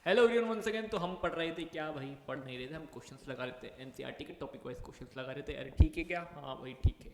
Hello everyone once again. तो हम पढ़ रहे थे क्या भाई? पढ़ नहीं रहे थे, हम क्वेश्चंस लगा रहे थे। एनसीईआरटी के टॉपिक वाइज क्वेश्चंस लगा रहे थे। अरे ठीक है क्या? हाँ भाई ठीक है।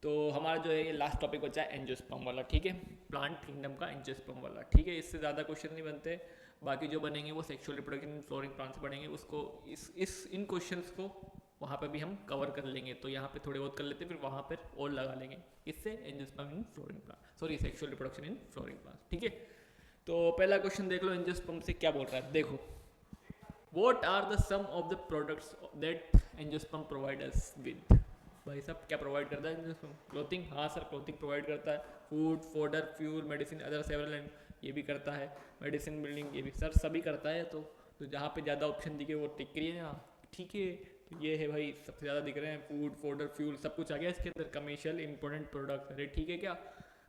तो हमारा जो है ये लास्ट टॉपिक बचा है एंजियोस्पर्म वाला, ठीक है। प्लांट किंगडम का एंजियोस्पर्म वाला, ठीक है। इससे ज़्यादा क्वेश्चन नहीं बनते। बाकी जो बनेंगे वो sexual reproduction in flooring plants से बनेंगे। उसको इस इन क्वेश्चंस को वहाँ पे भी हम कवर कर लेंगे। तो यहाँ पे थोड़े बहुत कर लेते हैं, फिर वहाँ पर और लगा लेंगे। इससे angiosperm in flowering plant, sorry sexual reproduction in flooring plants, ठीक है। तो पहला क्वेश्चन देख लो, एंजियोस्पर्म से क्या बोल रहा है, देखो। What are the sum of the products that angiosperm provide us with? भाई साहब क्या प्रोवाइड करता है एंजियोस्पर्म? क्लोथिंग, हाँ सर क्लोथिंग प्रोवाइड करता है। Food, fodder, fuel, medicine, other several and ये भी करता है। मेडिसिन बिल्डिंग ये भी सर सभी करता है। तो जहाँ पे ज़्यादा ऑप्शन दिखे वो टिक रही है ना, ठीक है। तो ये है भाई, सबसे ज़्यादा दिख रहे हैं फूड, फोडर, फ्यूल, सब कुछ आ गया इसके अंदर। कमर्शियल इंपॉर्टेंट प्रोडक्ट, अरे ठीक है क्या?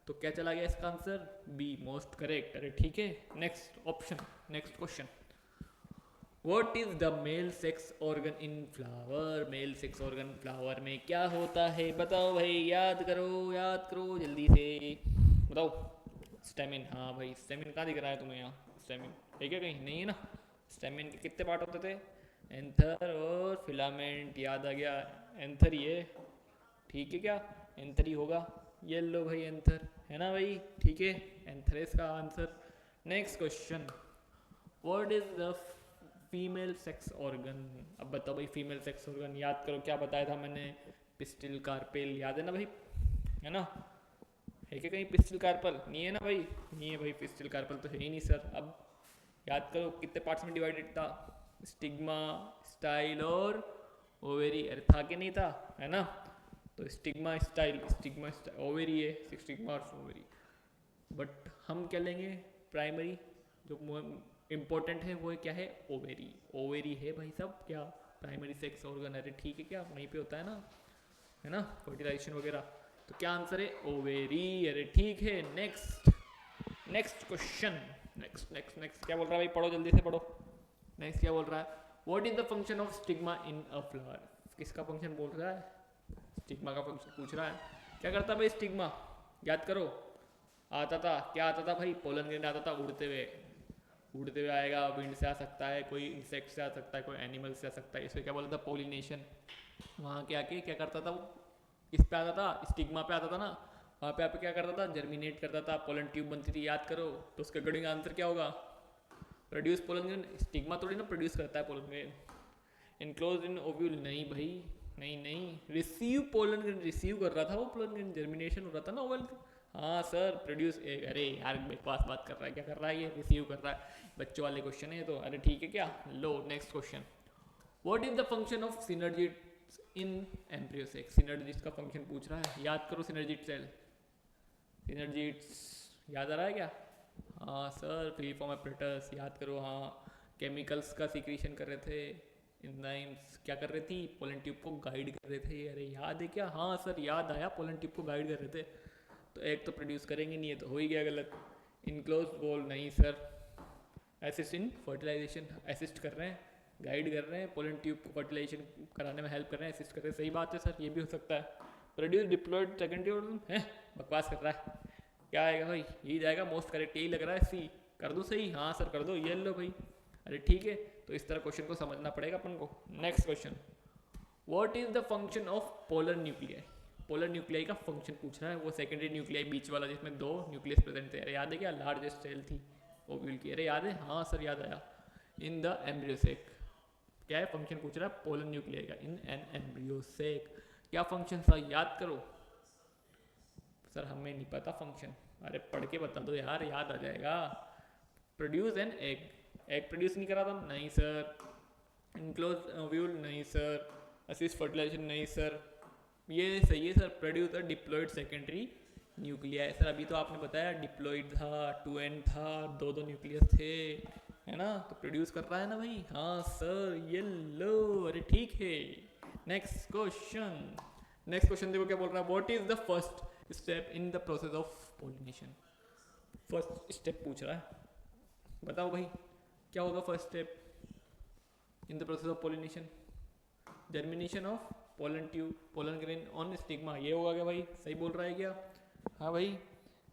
तो क्या चला गया इसका आंसर? बी मोस्ट करेक्ट, अरे ठीक है। Next option, next question. What is the male sex organ in flower? Male sex organ flower में क्या होता है? बताओ भाई, याद करो जल्दी से बताओ। स्टेमिन, हाँ भाई स्टेमिन कहाँ दिख रहा है तुम्हें यहाँ? स्टेमिन है क्या? कहीं नहीं है ना। स्टेमिन के कितने पार्ट होते थे? एंथर और फिलामेंट, याद आ गया। एंथर ही है, ठीक है क्या? एंथर ही होगा। ये लो भाई एंथर है ना भाई, ठीक है। एंथर है इसका answer. Next question. What is the female sex organ? अब बताओ भाई, फीमेल सेक्स ऑर्गन याद करो, क्या बताया था मैंने? पिस्टिल कार्पेल, याद है ना भाई? है ना? है क्या कहीं पिस्टिल कार्पल? नहीं है ना भाई? नहीं है भाई, पिस्टिल कार्पल तो है ही नहीं सर। अब याद करो कितने पार्ट्स में डिवाइडेड था? स्टिग्मा, स्टाइल और ओवेरी। अरे था कि नहीं था? है ना? तो स्टिग्मा स्टाइल, स्टिग्मा ओवेरी है, स्टिग्मा और ओवेरी। बट हम क्या लेंगे? प्राइमरी जो इम्पोर्टेंट है वो है, क्या है? ओवेरी। ओवेरी है भाई साहब क्या? प्राइमरी सेक्स ऑर्गन, अरे ठीक है क्या? वहीं पे होता है ना, है ना, फर्टिलाइजेशन वगैरह। तो क्या आंसर है? ओवेरी, अरे ठीक है। Next, next question. Next next next क्या बोल रहा है भाई? पढ़ो जल्दी से पढ़ो। नेक्स्ट क्या बोल रहा है? What is the function of stigma in a flower? किसका फंक्शन बोल रहा है? स्टिग्मा का फंक्शन पूछ रहा है। क्या करता है भाई स्टिग्मा? याद करो। आता था, क्या आता था भाई? पोलन ग्रेन आता था उड़ते हुए। उड़ते हुए आएगा, विंड से आ सकता है, कोई इंसेक्ट से आ सकता है, कोई एनिमल से आ सकता है। इसको क्या बोलता था? पोलिनेशन। वहाँ के आके क्या करता था वो? किस पे आता था? स्टिग्मा पे आता था ना। वहाँ पे आके क्या करता था? जर्मिनेट करता था, पोलन ट्यूब बनती थी, याद करो। तो उसका गडिंग आंसर क्या होगा? Produce pollen grain. स्टिग्मा थोड़ी ना प्रोड्यूस करता है pollen grain. Enclose in ovule, नहीं भाई, नहीं नहीं। रिसीव पोलन ग्रेन, रिसीव कर रहा था वो पोलन ग्रेन, जर्मिनेशन हो रहा था ना ओवल। हाँ सर प्रोड्यूस, अरे यार बकवास बात कर रहा है, क्या कर रहा है ये? रिसीव कर रहा है। बच्चों वाले क्वेश्चन है ये तो, अरे ठीक है क्या? लो next question. What is the function of synergids in embryo sac? Synergids का फंक्शन पूछ रहा है, याद करो। सिनर्जिट सेल, सिनर्जिट्स याद आ रहा है क्या? हाँ सर, फ्री फॉर्म एपरेटस, याद करो। हाँ, केमिकल्स का सीक्रेशन कर रहे थे। एंजाइम्स क्या कर रही थी? पोलन ट्यूब को गाइड कर रहे थे। अरे याद है क्या? हाँ सर याद आया, पोलन ट्यूब को गाइड कर रहे थे। तो एक तो प्रोड्यूस करेंगे नहीं, है तो हो ही गया गलत। इनक्लोज वॉल, नहीं sir. Assist in fertilisation, assist कर रहे हैं, गाइड कर रहे हैं, पोलन ट्यूब को फर्टिलाइजेशन कराने में हेल्प कर रहे हैं, असिस्ट कर रहे हैं। सही बात है सर, ये भी हो सकता है। प्रोड्यूस डिप्लॉयड सेकेंडरी ऑर्गन है, बकवास कर रहा है। क्या आएगा भाई? यही जाएगा मोस्ट करेक्ट, यही लग रहा है। सी कर दो सही, हाँ सर कर दो, ये लो भाई। अरे ठीक है। तो इस तरह क्वेश्चन को समझना पड़ेगा अपन को। Next question. What is the function of polar nuclei? Polar nuclei का फंक्शन पूछ रहा है। वो सेकेंडरी न्यूक्लियाई बीच वाला जिसमें दो न्यूक्लियस प्रेजेंट थे, अरे याद है क्या? लार्जेस्ट सेल थी ओव्यूल की, अरे याद है? हाँ सर याद आया। इन द एम्ब्रियोसेक, क्या है फंक्शन पूछ रहा है पोलर न्यूक्लियाई का इन एन एम्ब्रियोसेक? क्या फंक्शन था याद करो। सर हमें नहीं पता फंक्शन, अरे पढ़ के बता दो यार, याद आ जाएगा। Produce an egg, egg produce नहीं करा था, नहीं सर। इनक्लोज ओव्यूल, नहीं सर। असिस्ट फर्टिलाइजेशन, नहीं सर। ये सही है sir, produce a diploid secondary nuclei. Sir अभी तो आपने बताया डिप्लॉयड था, टू एन था, दो दो न्यूक्लियस थे, है ना? तो प्रोड्यूस कर रहा है ना भाई, हाँ सर ये लो, अरे ठीक है। नेक्स्ट क्वेश्चन, नेक्स्ट क्वेश्चन देखो क्या बोल रहा है। What is the first step in the process of pollination? First step पूछ रहा है, बताओ भाई क्या होगा first step in the process of pollination? Germination of pollen tube, pollen grain on stigma, ये होगा क्या भाई? सही बोल रहा है क्या? हाँ भाई।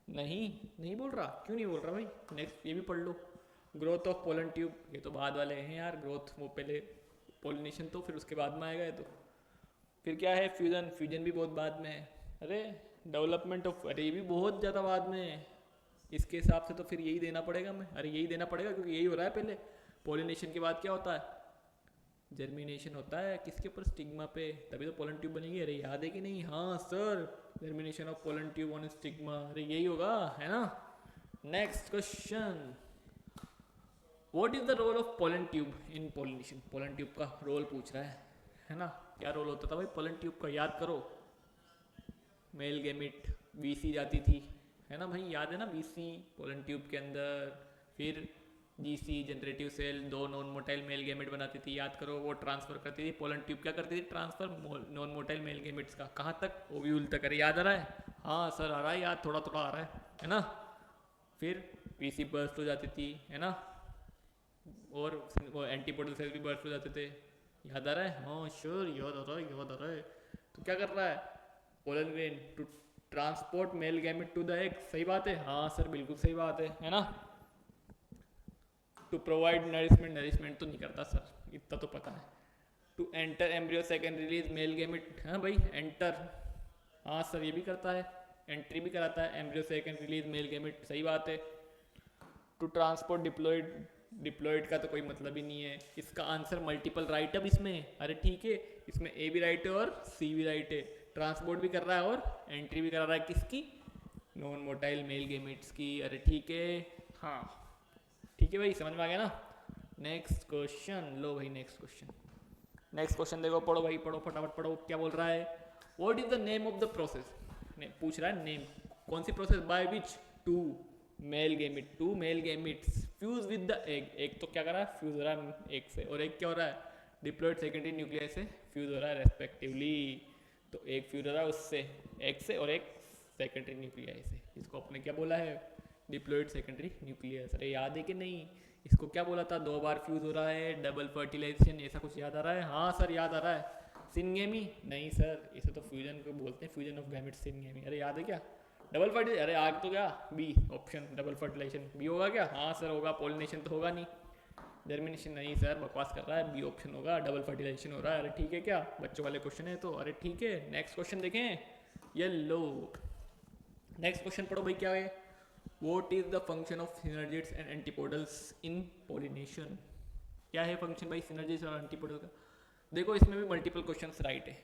नहीं नहीं बोल रहा, क्यों नहीं बोल रहा भाई? नेक्स्ट ये भी पढ़ लो। ग्रोथ ऑफ पोलन ट्यूब, ये तो बाद वाले हैं यार, ग्रोथ वो पहले पोलिनेशन तो फिर उसके बाद में आएगा ये तो। फिर क्या है, फ्यूजन, फ्यूजन भी बहुत बाद में है। अरे डेवलपमेंट ऑफ, अरे ये भी बहुत ज़्यादा बाद में है। इसके हिसाब से तो फिर यही देना पड़ेगा मैं, अरे यही देना पड़ेगा क्योंकि यही हो रहा है पहले। पोलिनेशन के बाद क्या होता है, जर्मिनेशन होता है किसके ऊपर, स्टिग्मा पे, तभी तो पोलन ट्यूब बनेगी। अरे याद है कि नहीं, हाँ sir, germination of pollen tube on stigma, अरे यही होगा है ना। Next question, what is the role of pollen tube in pollination, pollen tube का रोल पूछ रहा है ना। क्या रोल होता था भाई पोलन ट्यूब का, याद करो। मेल गेमिट, बीसी जाती थी, है ना भाई, याद है ना, बीसी पोलन ट्यूब के अंदर। फिर जीसी जनरेटिव सेल, दो नॉन मोटाइल मेल गेमिट बनाती थी, याद करो। वो ट्रांसफर करती थी, पोलन ट्यूब क्या करती थी, transfer non motile male gametes का, कहाँ तक, ओव्यूल तक। अरे याद आ रहा है, हाँ सर आ रहा है याद, थोड़ा थोड़ा आ रहा है ना। फिर पीसी बर्स्ट हो जाती थी, है ना, और वो एंटीपोडल सेल भी बर्स्ट हो जाते थे, याद आ रहा है, हाँ श्योर याद आ रहा है, याद आ रहा है। तो क्या कर रहा है pollen grain, to transport male gamete to the egg, सही बात है, हाँ सर बिल्कुल सही बात है ना। टू प्रोवाइड नरिशमेंट, नरिशमेंट तो नहीं करता सर, इतना तो पता है। To enter embryo second release male gamete, हाँ भाई एंटर, हाँ सर ये भी करता है, एंट्री भी कराता है, embryo second release male gamete, सही बात है। टू ट्रांसपोर्ट डिप्लॉयड, डिप्लॉयड का तो कोई मतलब ही नहीं है, इसका आंसर मल्टीपल राइट। अब इसमें अरे ठीक है, इसमें ए भी राइट है और सी भी राइट है, ट्रांसपोर्ट भी कर रहा है और एंट्री भी कर रहा है, किसकी, नॉन मोटाइल मेल गेमेट्स की। अरे ठीक है, हाँ ठीक है भाई, समझ में आ गया ना। नेक्स्ट क्वेश्चन, लो भाई नेक्स्ट क्वेश्चन, नेक्स्ट क्वेश्चन देखो, पढ़ो भाई पढ़ो, फटाफट पढ़ो, क्या बोल रहा है। What is the name of the process, पूछ रहा है नेम, कौन सी process, by which two male gamete, two male gametes fuse with the egg, एक तो क्या कर रहा है, फ्यूज हो रहा है एग से, और एक क्या हो रहा है, डिप्लॉयड सेकेंडरी न्यूक्लियस से फ्यूज हो रहा है रेस्पेक्टिवली। तो एक फ्यूज हो रहा है उससे, एग से, और एक सेकेंडरी न्यूक्लियस से, इसको अपने क्या बोला है, डिप्लॉयड सेकेंडरी न्यूक्लियस। अरे याद है कि नहीं, इसको क्या बोला था, 2 बार फ्यूज हो रहा है, डबल फर्टिलाइजेशन, ऐसा कुछ याद आ रहा है, हाँ सर याद आ रहा है। सिनगेमी, नहीं सर इसे तो फ्यूजन को बोलते हैं, फ्यूजन ऑफ गैमेट्स सिनगेमी, अरे याद है क्या, डबल फर्टिलाइजेशन, अरे आग तो क्या, B option, double fertilisation B होगा क्या, हाँ सर होगा, पोलिनेशन तो होगा नहीं, जर्मिनेशन नहीं सर बकवास कर रहा है, बी ऑप्शन होगा, डबल फर्टिलाइजेशन हो रहा है। अरे ठीक है, क्या बच्चों वाले क्वेश्चन है तो, अरे ठीक है। नेक्स्ट क्वेश्चन देखें, ये लो नेक्स्ट क्वेश्चन पढ़ो भाई, क्या है, what is the function of synergids and antipodals in pollination, क्या है फंक्शन भाई सिनर्जिड्स और एंटीपोडल का। देखो इसमें भी मल्टीपल क्वेश्चंस राइट है,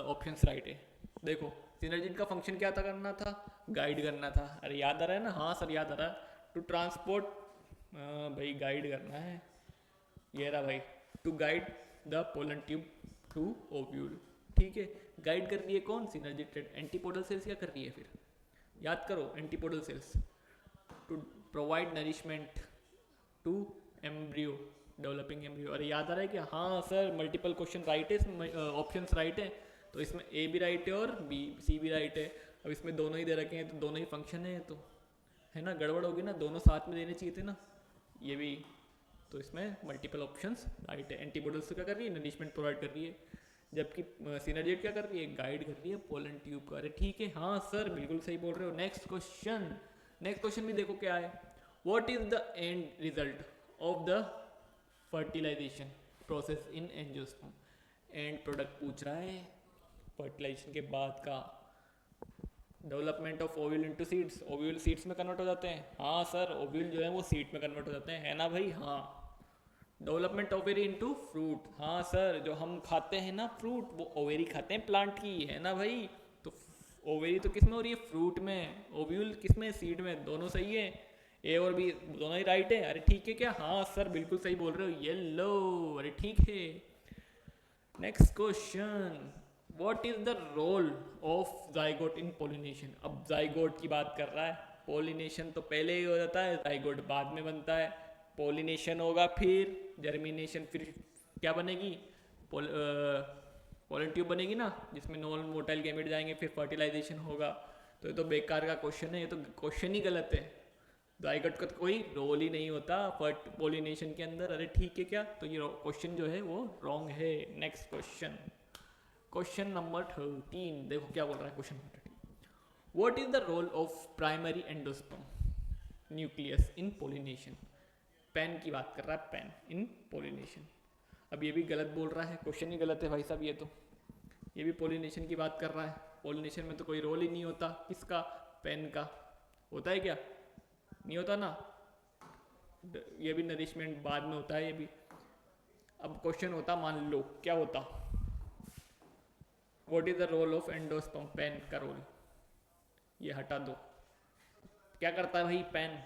ऑप्शंस राइट है। देखो सिनर्जिड का फंक्शन क्या था, करना था, गाइड करना था, अरे याद आ रहा है ना, हाँ सर याद आ रहा है। टू ट्रांसपोर्ट, भाई गाइड करना है, ये रहा भाई, to guide the pollen tube to ovule, ठीक है। गाइड कर रही है कौन, सिनर्जिड, एंटीपोडल सेल्स क्या कर रही है फिर, याद करो, antipodal cells. To provide nourishment to embryo, developing embryo, अरे याद आ रहा है क्या, हाँ सर मल्टीपल क्वेश्चन राइट है, इसमें ऑप्शंस राइट है, तो इसमें ए भी राइट है और बी सी भी राइट है। अब इसमें दोनों ही दे रखे हैं तो दोनों ही फंक्शन है, तो है ना, गड़बड़ होगी ना, दोनों साथ में देने चाहिए थे ना, ये भी, तो इसमें मल्टीपल ऑप्शंस राइट है। एंटीबॉडीज से क्या कर रही है, नरिशमेंट प्रोवाइड कर रही है, जबकि सिनर्जिड क्या कर रही है, गाइड कर रही है पोलन ट्यूब को। अरे ठीक है, हाँ सर बिल्कुल सही बोल रहे हो। नेक्स्ट क्वेश्चन, नेक्स्ट क्वेश्चन भी देखो क्या है, what is the end result of the fertilisation process in angiosperm, end product पूछ रहा है फर्टिलाइजेशन के बाद का। Development of ovule into seeds, ovule seeds में कन्वर्ट हो जाते हैं, हाँ सर ओव्यूल जो है वो सीड में कन्वर्ट हो जाते हैं, है ना भाई, हाँ। डेवलपमेंट ओवेरी इनटू फ्रूट, हाँ सर जो हम खाते हैं ना फ्रूट, वो ओवेरी खाते हैं प्लांट की, है ना भाई। तो ओवेरी तो किस में हो रही है, फ्रूट में, ओव्यूल किस में, सीड में, दोनों सही है, ए और बी दोनों ही राइट है। अरे ठीक है क्या, हाँ सर बिल्कुल सही बोल रहे हो, ये लो, अरे ठीक है। Next question, what is the role of zygote in pollination. अब जाइगोट की बात कर रहा है, पोलिनेशन तो पहले ही हो जाता है, जाइगोट बाद में बनता है। पोलिनेशन होगा फिर जर्मिनेशन, फिर क्या बनेगी, पोलन ट्यूब बनेगी ना, जिसमें नॉन मोटाइल गैमेट जाएंगे, फिर फर्टिलाइजेशन होगा। तो ये तो बेकार का क्वेश्चन है, ये तो क्वेश्चन ही गलत है, जाइगोट का तो कोई रोल ही नहीं होता पोलिनेशन के अंदर। अरे ठीक है क्या, तो ये क्वेश्चन जो है वो रॉन्ग है। नेक्स्ट क्वेश्चन, क्वेश्चन नंबर 13, देखो क्या बोल रहा है question number 13, what is the role of primary endosperm nucleus in pollination. PEN की बात कर रहा है, पेन इन पोलिनेशन। अब ये भी गलत बोल रहा है, क्वेश्चन ही गलत है भाई साहब ये भी पोलिनेशन की बात कर रहा है। पोलिनेशन में तो कोई रोल ही नहीं होता, किसका, पेन का। होता है क्या, नहीं होता ना। ये भी नरिशमेंट बाद में होता है ये भी। अब क्वेश्चन होता, मान लो क्या होता, what is the role of endosperm, PEN का रोल, ये हटा दो। क्या करता है भाई PEN,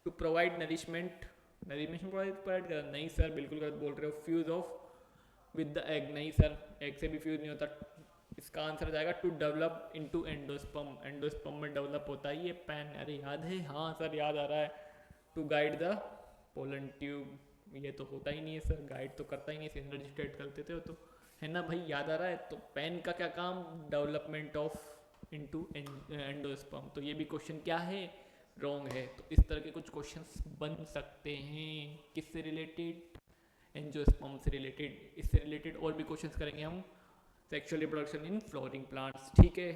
to provide nourishment, nourishment provide कर, नहीं सर बिल्कुल गलत बोल रहे हो। Fuse of with the egg, नहीं सर एग से भी फ्यूज नहीं होता। इसका आंसर जाएगा to develop into endosperm, endosperm में डेवलप होता है ये पेन। अरे याद है, हाँ सर याद आ रहा है। To guide the pollen tube, ये तो होता ही नहीं है सर, गाइड तो करता ही नहीं, सिंडरजिस्टेट करते थे तो, है ना भाई, याद आ रहा है। तो पेन का क्या काम, डेवलपमेंट ऑफ इनटू एंडोस्पर्म। तो ये भी क्वेश्चन क्या है, रॉन्ग है। तो इस तरह के कुछ क्वेश्चंस बन सकते हैं, किससे रिलेटेड, एंजियोस्पर्म से रिलेटेड। इससे रिलेटेड और भी क्वेश्चंस करेंगे हम, sexual reproduction in flooring plants, ठीक है।